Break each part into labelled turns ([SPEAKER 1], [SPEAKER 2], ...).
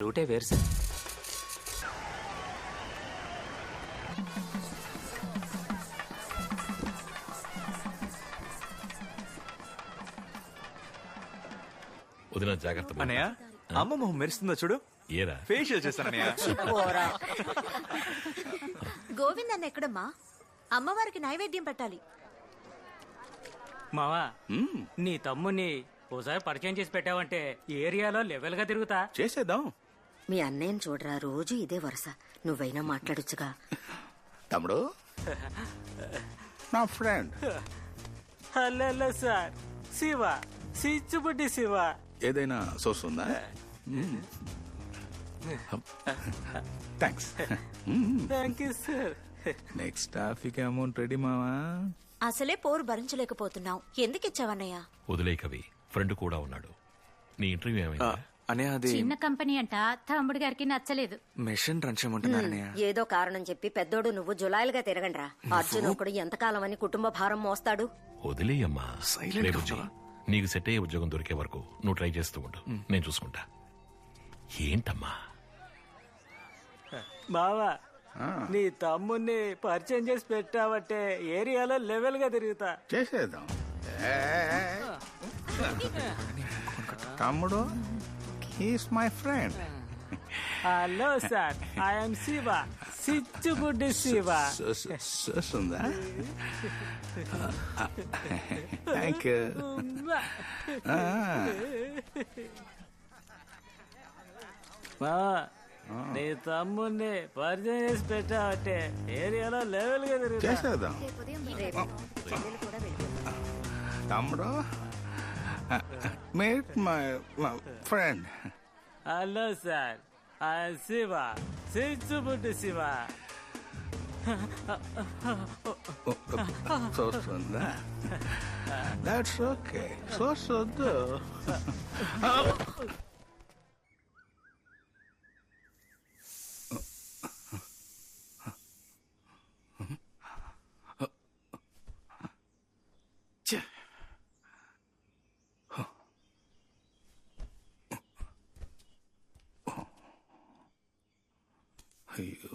[SPEAKER 1] రూటే వేరు సార్.
[SPEAKER 2] వదిన జాగ్రత్త బాబు.
[SPEAKER 1] అన్నయ్య అమ్మ మొహం మెరుస్తుందో చూడు.
[SPEAKER 2] ఏరా
[SPEAKER 1] ఫేషియల్ చేస్తానన్నయ్య.
[SPEAKER 3] గోవింద్ అన్న ఎక్కడమ్మా? అమ్మవారికి నైవేద్యం పెట్టాలి.
[SPEAKER 4] మావా, నీ తమ్ముని ఓసారి పరిచయం చేసి పెట్టావంటే ఏరియాలో లెవెల్ గా తిరుగుతా.
[SPEAKER 1] చేసేద్దాం.
[SPEAKER 5] మీ అన్నయ్యని చూడరా, రోజు ఇదే వరుస. నువ్వైనా మాట్లాడొచ్చుగా.
[SPEAKER 6] తమ్ముడు, నా ఫ్రెండ్.
[SPEAKER 4] హలో సార్, శివ, సిచ్చుబుడ్డి శివ.
[SPEAKER 6] ఏదైనా సోర్స్ ఉందా? Thanks.
[SPEAKER 4] Thank you sir.
[SPEAKER 6] Next traffic amount ready మావా?
[SPEAKER 3] అసలే పోరు భరించలేకపోతున్నావు, ఎందుకు ఇచ్చావన్నయ్య?
[SPEAKER 2] వదిలే కవి, ఫ్రెండ్ కూడా ఉన్నాడు. నీ ఇంటర్వ్యూ ఏమైంది?
[SPEAKER 1] అన్నయ్య అది
[SPEAKER 7] చిన్న కంపెనీ అంట, తమ్ముడు గారికి నచ్చలేదు.
[SPEAKER 1] మెషిన్ రన్ చేయమంటున్నారన్నయ్య.
[SPEAKER 5] ఏదో కారణం చెప్పి పెద్దోడు నువ్వు జులాయిలుగా తిరగండ్రా. అర్జున్ ఒకడు ఎంతకాలం అని కుటుంబ భారం మోస్తాడు.
[SPEAKER 2] వదిలేయమ్మా.
[SPEAKER 1] Silent
[SPEAKER 2] రేపు
[SPEAKER 1] గా ఉన్నావా?
[SPEAKER 2] నీకు సెట్ అయ్యే ఉద్యోగం దొరికే వరకు నువ్వు ట్రై చేస్తూ ఉండు, నేను చూసుకుంటా. ఏంటమ్మా?
[SPEAKER 4] మావా, నీ తమ్ముని పరిచయం చేసి పెట్టావంటే ఏరియాలో లెవెల్ గా తిరుగుతా.
[SPEAKER 6] చేసేద్దాం. తమ్ముడు, he's my friend.
[SPEAKER 4] Hello sir, I'm Shiva, సిచ్చుబుడ్డి శివ.
[SPEAKER 6] సోర్స్ ఉందా? Thank you.
[SPEAKER 4] మావా, నీ తమ్ముని పరిచయం చేసి పెట్టావంటే ఏరియాలో లెవెల్ గా తిరుగుతా.
[SPEAKER 6] చేసేద్దాం. తమ్ముడు, meet my friend.
[SPEAKER 4] Hello sir, I'm Shiva, సిచ్చుబుడ్డి శివ.
[SPEAKER 6] సోర్స్ ఉందా? That's okay. సోర్స్ వద్దు. అయ్యో,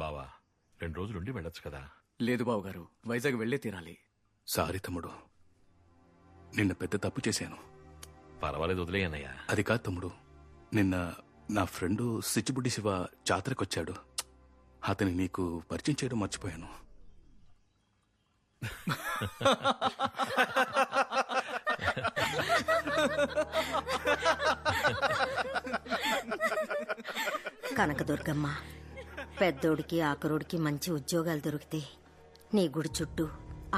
[SPEAKER 2] బావా, 2 రోజులు ఉండి వెళ్ళొచ్చు కదా.
[SPEAKER 1] లేదు బాబు గారు, వైజాగ్ వెళ్లే తీరాలి.
[SPEAKER 6] సారీ తమ్ముడు, నిన్న పెద్ద తప్పు చేశాను.
[SPEAKER 2] పర్వాలేదు, వదిలేయన్నయ్య.
[SPEAKER 6] అది కాదు తమ్ముడు, నిన్న నా ఫ్రెండు సిచ్చిబుడ్డి శివ జాతరకొచ్చాడు. అతని నీకు పరిచయం చేయడం మర్చిపోయాను.
[SPEAKER 5] కనకదుర్గమ్మ, పెద్దోడికి ఆకరోడికి మంచి ఉద్యోగాలు దొరికితే నీ గుడి చుట్టూ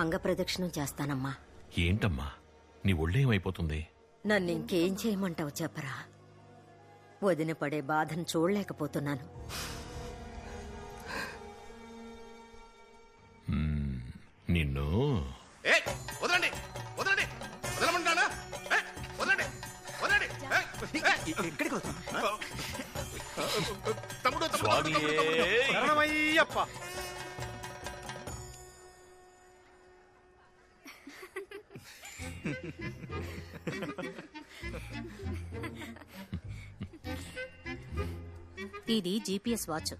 [SPEAKER 5] అంగప్రదక్షిణం చేస్తానమ్మా.
[SPEAKER 2] ఏంటమ్మా, నీ ఒళ్ళేమైపోతుంది?
[SPEAKER 5] నన్ను ఇంకేం చేయమంటావు చెప్పరా? వదిన పడే బాధను చూడలేకపోతున్నాను.
[SPEAKER 2] నిన్ను
[SPEAKER 6] వదలండి, వదలండి, వదలమంటానా? వదలండి, వదలండి.
[SPEAKER 1] ఎక్కడికి వస్తాం?
[SPEAKER 6] తమ్ముడు,
[SPEAKER 1] శరణమయ్యప్ప.
[SPEAKER 7] ఇది జీపీఎస్ వాచ్.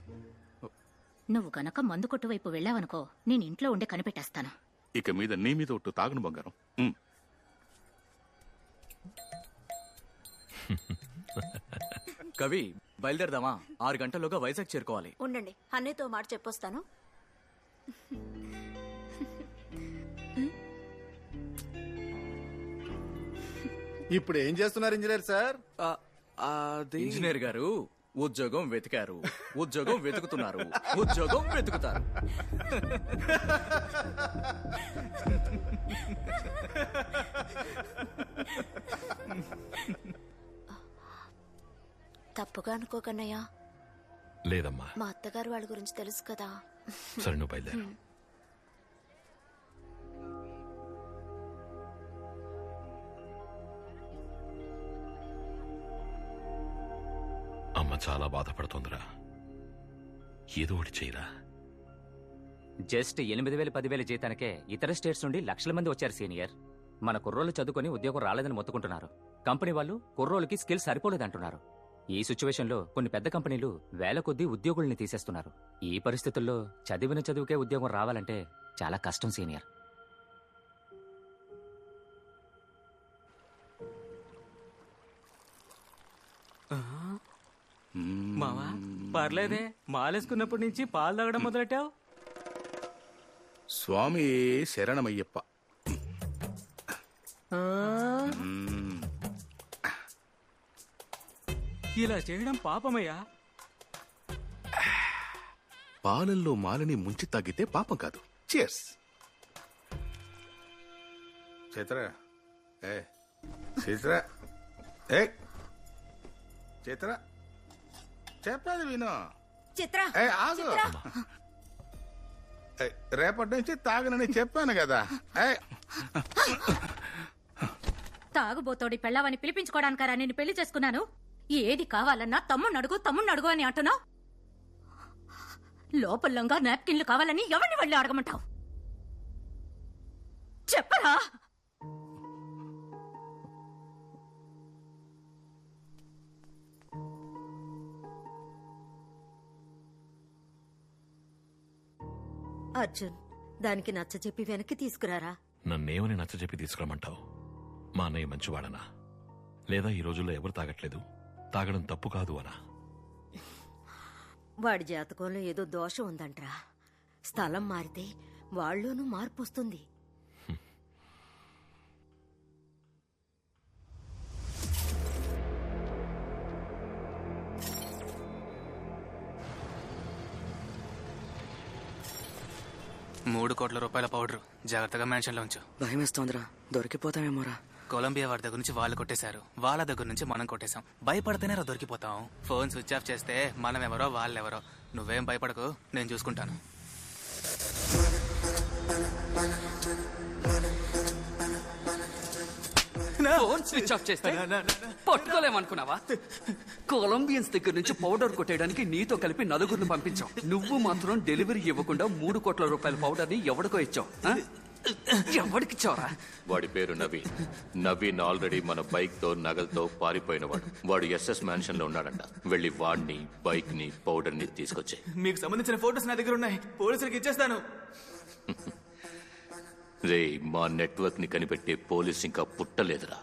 [SPEAKER 7] నువ్వు గనక మందు కొట్టు వైపు వెళ్ళావనుకో, నేను ఇంట్లో ఉండి కనిపెట్టేస్తాను.
[SPEAKER 6] ఇక మీద నీ మీద ఒట్టు తాగను బంగారం.
[SPEAKER 1] కవి, బయలుదేరదామా? 6 గంటల్లోగా వైజాగ్ చేరుకోవాలి.
[SPEAKER 3] ఉండండి, అన్నయ్యతో మాట చెప్పొస్తాను.
[SPEAKER 8] ఇప్పుడు ఏం చేస్తున్నారు ఇంజనీర్ సార్?
[SPEAKER 1] ఇంజనీర్ గారు, ఉద్యోగం వెతికారు, ఉద్యోగం వెతుకుతున్నారు, ఉద్యోగం వెతుకుతారు.
[SPEAKER 3] తప్పుగా అనుకోకన్నయ్య,
[SPEAKER 2] లేదమ్మా.
[SPEAKER 3] మా అత్తగారు వాళ్ళ గురించి తెలుసు కదా.
[SPEAKER 2] సరే, నువ్వు బయలుదేరు. అమ్మ చాలా బాధపడుతోందిరా. ఏదో ఒకటి చేయరా.
[SPEAKER 9] జస్ట్ 8,000 10,000 జీతానికే ఇతర స్టేట్స్ నుండి లక్షల మంది వచ్చారు సీనియర్. మన కుర్రోళ్ళు చదువుకొని ఉద్యోగం రాలేదని మొత్తుకుంటున్నారు. కంపెనీ వాళ్ళు కుర్రోళ్ళకి స్కిల్స్ సరిపోలేదంటున్నారు. ఈ సిచ్యువేషన్లో కొన్ని పెద్ద కంపెనీలు వేల కొద్దీ ఉద్యోగుల్ని తీసేస్తున్నారు. ఈ పరిస్థితుల్లో చదివిన చదువుకే ఉద్యోగం రావాలంటే చాలా కష్టం సీనియర్.
[SPEAKER 4] మావా పర్లేదే, మాలేసుకున్నప్పటి నుంచి పాలు తాగడం మొదలెట్టావు.
[SPEAKER 6] స్వామి శరణమయ్యప్ప.
[SPEAKER 4] ఇలా చేయడం పాపమయ్యా.
[SPEAKER 6] పాలల్లో మాలని ముంచి తాగితే పాపం కాదు. చియర్స్. చిత్ర ఏ చిత్ర ఏ చిత్ర చెప్పేది విను.
[SPEAKER 5] చిత్ర
[SPEAKER 6] ఏ ఆగు. ఏ, రేపటి నుంచి తాగనని చెప్పాను కదా. ఏ
[SPEAKER 7] తాగుబోతోడి పెళ్ళావని పిలిపించుకోవడానికరా నేను పెళ్లి చేసుకున్నాను. ఏది కావాలన్నా తమ్ముణ్ణి అడుగు అని అంటున్నావు. లోపలంగా నాప్కిన్లు కావాలని ఎవరిని వెళ్ళి అడగమంటావు? చెప్పరా?
[SPEAKER 5] అర్జున్, దానికి నచ్చ చెప్పి వెనక్కి తీసుకురారా.
[SPEAKER 2] నన్నేమని నచ్చజెప్పి తీసుకురమ్మంటావు? మా అన్నయ్య మంచివాడనా, లేదా ఈ రోజుల్లో ఎవరు తాగట్లేదు, తాగడం తప్పు కాదు అనా?
[SPEAKER 5] వాడి జాతకంలో ఏదో దోషం ఉందంట్రా. స్థలం మారితే వాళ్ళలోనూ మార్పు వస్తుంది.
[SPEAKER 10] ₹3 కోట్ల పౌడర్ జాగ్రత్తగా మెన్షన్లో ఉంచు.
[SPEAKER 11] భయమేస్తోందిరా, దొరికిపోతామేమోరా.
[SPEAKER 10] కొలంబియా వారి దగ్గర నుంచి వాళ్ళు కొట్టేశారు, వాళ్ళ దగ్గర నుంచి మనం కొట్టేశాం. భయపడితేనే దొరికిపోతాం. ఫోన్ స్విచ్ ఆఫ్ చేస్తే మనం ఎవరో వాళ్ళెవరో. నువ్వేం భయపడకు, నేను చూసుకుంటాను.
[SPEAKER 11] ఫోన్ స్విచ్ ఆఫ్ చేస్తే పట్టుకోలేమనుకున్నావా? కొలంబియన్స్ దగ్గర నుంచి పౌడర్ కొట్టేయడానికి నీతో కలిపి 4 పంపించాం. నువ్వు మాత్రం డెలివరీ ఇవ్వకుండా ₹3 కోట్ల పౌడర్ ని ఎవడికో ఇచ్చావు. ఎవడికిచ్చావరా?
[SPEAKER 12] వాడి పేరు నవీన్. నవీన్ ఆల్రెడీ మన బైక్ తో నగలతో పారిపోయినవాడు. వాడు SS మ్యాన్షన్ లో ఉన్నాడంట. వెళ్ళి వాడిని, బైక్ ని, పౌడర్ ని తీసుకొచ్చే.
[SPEAKER 10] మీకు సంబంధించిన ఫోటోస్ నా దగ్గర ఉన్నాయి, పోలీసులకు ఇచ్చేస్తాను.
[SPEAKER 12] రే, మా నెట్వర్క్ ని కనిపెట్టే పోలీస్ ఇంకా పుట్టలేదురా.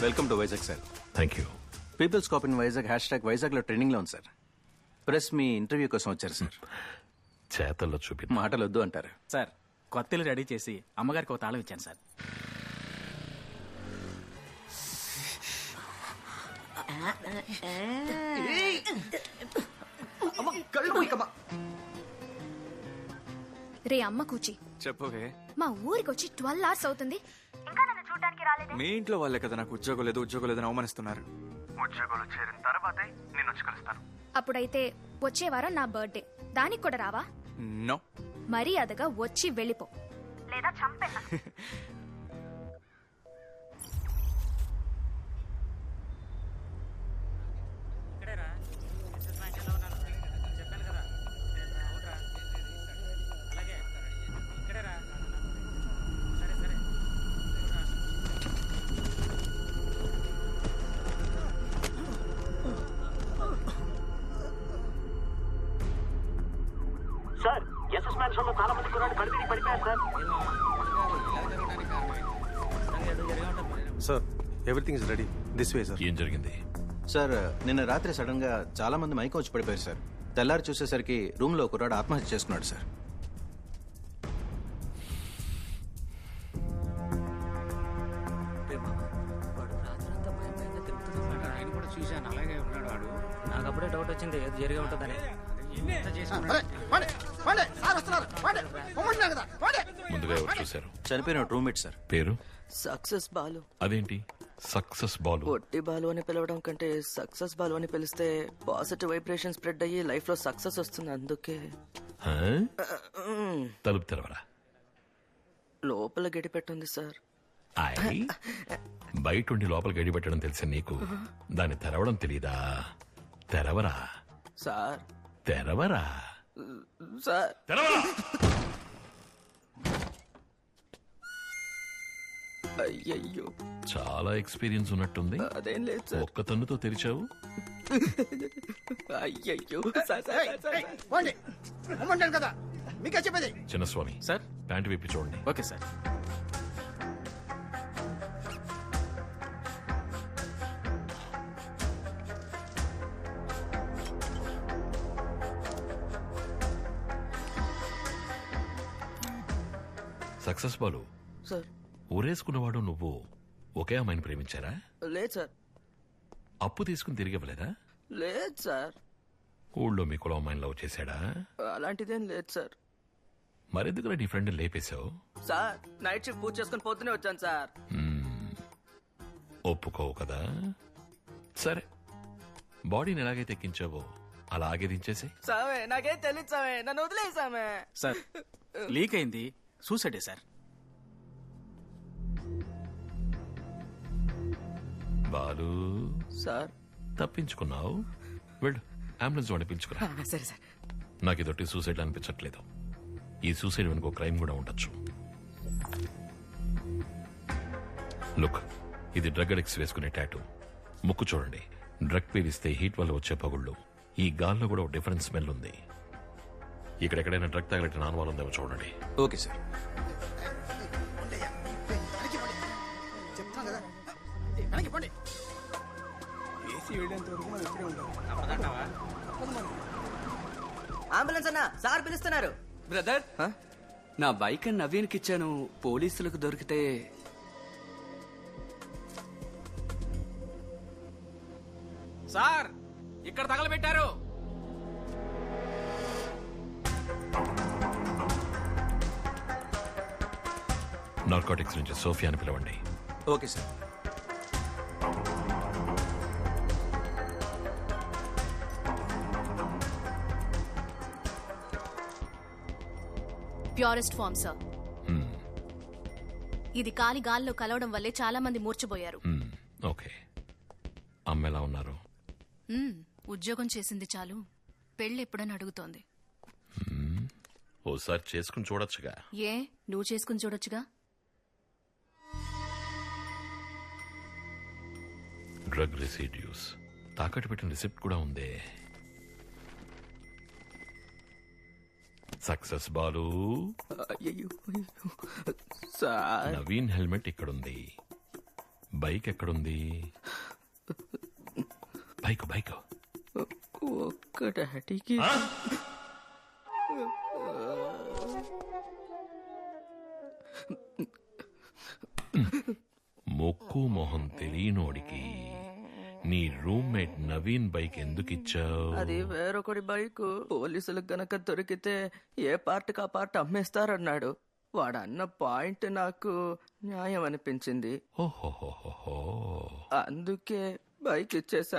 [SPEAKER 13] Welcome to Vizag sir.
[SPEAKER 2] Thank you.
[SPEAKER 13] Peoples cop in Vizag #Vizag లో ట్రెండింగ్ లో ఉంది సార్. ప్రెస్ మీ ఇంటర్వ్యూ కోసం వచ్చారు సార్.
[SPEAKER 2] చేతల్లో చూపి
[SPEAKER 13] మాటలు వద్దు అంటారు
[SPEAKER 4] సార్. కొత్తలు రెడీ చేసి అమ్మగారికి ఒక తాళం ఇచ్చాను సార్.
[SPEAKER 14] రే అమ్మ కూచి,
[SPEAKER 15] చెప్పవే.
[SPEAKER 14] మా ఊరికి వచ్చి 12 hours అవుతుంది, ఇంకా నన్ను చూడడానికి రాలేదు.
[SPEAKER 15] మీ ఇంట్లో వాళ్ళే కదా నాకు ఉద్యోగం లేదని అవమానిస్తున్నారు. ఉద్యోగంలో చేరిన తర్వాతే నేను వచ్చి కలుస్తాను.
[SPEAKER 14] అప్పుడైతే వచ్చే వారం నా బర్త్డే, దానికి కూడా రావా?
[SPEAKER 15] నో.
[SPEAKER 14] మర్యాదగా వచ్చి వెళ్ళిపో, లేదా చంపేస్తా.
[SPEAKER 16] సార్, ఎస్ఎస్ మ్యాన్షన్ లో చాలా మంది కుర్రాళ్ళు కడితిరిగి పడిపోయారు sir.
[SPEAKER 17] Sir, everything is ready. This way sir.
[SPEAKER 2] ఏం జరిగింది
[SPEAKER 13] సార్? నిన్న రాత్రి సడన్ గా చాలా మంది మైకం వచ్చి పడిపోయారు సార్. తెల్లారి చూసేసరికి రూమ్ లో కుర్రాడు ఆత్మహత్య చేసుకున్నాడు సార్.
[SPEAKER 11] చూశాను, అలాగే ఉన్నాడు వాడు.
[SPEAKER 4] వచ్చింది ఏది జరిగి ఉంటుందని.
[SPEAKER 2] ముందుగా ఎవరు చూశారు?
[SPEAKER 13] చనిపోయిన రూమ్మేట్ సార్.
[SPEAKER 2] పేరు?
[SPEAKER 18] సక్సెస్ బాలు.
[SPEAKER 2] అదేంటి సక్సెస్ బాలు?
[SPEAKER 18] పొట్టి బాలు అని పిలవడం కంటే సక్సెస్ బాలు అని పిలిస్తే పాజిటివ్ వైబ్రేషన్ స్ప్రెడ్ అయ్యి లైఫ్ లో సక్సెస్ వస్తుంది, అందుకే.
[SPEAKER 2] హా? తలుపు తెరవరా.
[SPEAKER 18] లోపల గడి పెట్టుంది సార్.
[SPEAKER 2] ఆయ్, బయట ఉండి లోపల గడి పెట్టడం తెలిసే నీకు దాన్ని తెరవడం తెలీదా? తెరవరా
[SPEAKER 18] సార్.
[SPEAKER 2] తెరవరా
[SPEAKER 18] సార్.
[SPEAKER 2] తెరవరా.
[SPEAKER 18] అయ్యయ్యో,
[SPEAKER 2] చాలా ఎక్స్పీరియన్స్ ఉన్నట్టుంది.
[SPEAKER 18] అదేం లేదు సార్.
[SPEAKER 2] ఒక్క తన్నుతో తెరిచావు.
[SPEAKER 18] అయ్యయ్యో
[SPEAKER 8] కదా మీకే చెప్పేది.
[SPEAKER 2] చిన్నస్వామి
[SPEAKER 1] సార్,
[SPEAKER 2] ప్యాంటు విప్పి చూడండి.
[SPEAKER 1] Okay sir.
[SPEAKER 2] Success Balu,
[SPEAKER 18] sir.
[SPEAKER 2] ఊరేసుకున్నవాడు నువ్వు ఒకే అమ్మాయిని ప్రేమించారా?
[SPEAKER 18] లేదు సార్.
[SPEAKER 2] అప్పు తీసుకుని తిరిగి ఇవ్వలేదా?
[SPEAKER 18] లేదు సార్.
[SPEAKER 2] ఊళ్ళో మీ కులం అమ్మాయిని లవ్ చేశాడా?
[SPEAKER 18] అలాంటిదేం లేదు సార్.
[SPEAKER 2] మరెందుకురా నీ ఫ్రెండ్ లేపేశావు?
[SPEAKER 18] సార్, నైట్ షిఫ్ట్ పూజ చేసుకుని పొద్దునే వచ్చాను సార్.
[SPEAKER 2] ఒప్పుకోవు కదా? సరే, బాడీని ఎలాగైతే ఎక్కించావో అలాగే దించేసి.
[SPEAKER 18] సామే, నాకేం తెలియదు సామే, నన్ను వదిలేసామే.
[SPEAKER 1] సార్, లీక్ అయింది, సూసైడే సార్.
[SPEAKER 2] బాలు
[SPEAKER 18] సార్.
[SPEAKER 2] తప్పించుకున్నావు. వెళ్ళు, అంబులెన్స్ వాడిని పిలుచుకురా.
[SPEAKER 18] సరే సార్.
[SPEAKER 2] నాకు ఇదొట్టి సూసైడ్ అనిపించట్లేదు. ఈ సూసైడ్ వెనుక క్రైమ్ కూడా ఉండొచ్చు. లుక్, ఇది డ్రగ్ అడిక్ట్స్ వేసుకునే టాటూ. ముక్కు చూడండి, డ్రగ్ పీలిస్తే హీట్ వల్ల వచ్చే పగుళ్ళు. ఈ గాల్లో కూడా ఒక డిఫరెంట్ స్మెల్ ఉంది. ఇక్కడెక్కడైనా డ్రగ్ తగలటి ఆనవాలు ఉందేమో చూడండి.
[SPEAKER 13] Okay sir.
[SPEAKER 18] అంబులెన్స్ అన్నా, సార్ పిలుస్తున్నారు.
[SPEAKER 11] బ్రదర్, నా బైక్ నవీన్కి ఇచ్చాను, పోలీసులకు దొరికితే.
[SPEAKER 1] సార్, ఇక్కడ తగలబెట్టారు.
[SPEAKER 2] నార్కోటిక్స్ నుంచి సోఫియాని పిలవండి.
[SPEAKER 13] Okay sir.
[SPEAKER 19] Purest form sir. ఇది కాలి గాల్లో కలవడం వల్లే చాలా మంది మూర్చబోయారు.
[SPEAKER 2] ఓకే, అమ్మ ఎలా ఉన్నారు?
[SPEAKER 19] ఉద్యోగం చేసింది చాలు, పెళ్లి ఎప్పుడని అడుగుతోంది.
[SPEAKER 2] ఓసారి చేసుకుని చూడొచ్చుగా.
[SPEAKER 19] ఏ, నువ్వు చేసుకుని చూడొచ్చుగా.
[SPEAKER 2] డ్రగ్ రెసిడ్యూస్ తాకట్టు పెట్టిన రిసిప్ట్ కూడా ఉందే. సక్సెస్ బాలు. నవీన్ హెల్మెట్ ఇక్కడుంది. బైక్ ఎక్కడుంది? బైక్ బైక్
[SPEAKER 18] ఒక్క డాడీకి.
[SPEAKER 2] మొక్కు మొహం తెలియనోడికి నీ రూమ్మేట్ నవీన్ బైక్ ఎందుకు ఇచ్చావు?
[SPEAKER 18] అది వేరొకటి బైక్. పోలీసులకు గనక దొరికితే ఏ పార్ట్కి ఆ పార్ట్ అమ్మేస్తారన్నాడు. వాడన్న పాయింట్ నాకు న్యాయం అనిపించింది.
[SPEAKER 2] ఓహోహోహో,
[SPEAKER 18] అందుకే బైక్ ఇచ్చేసా.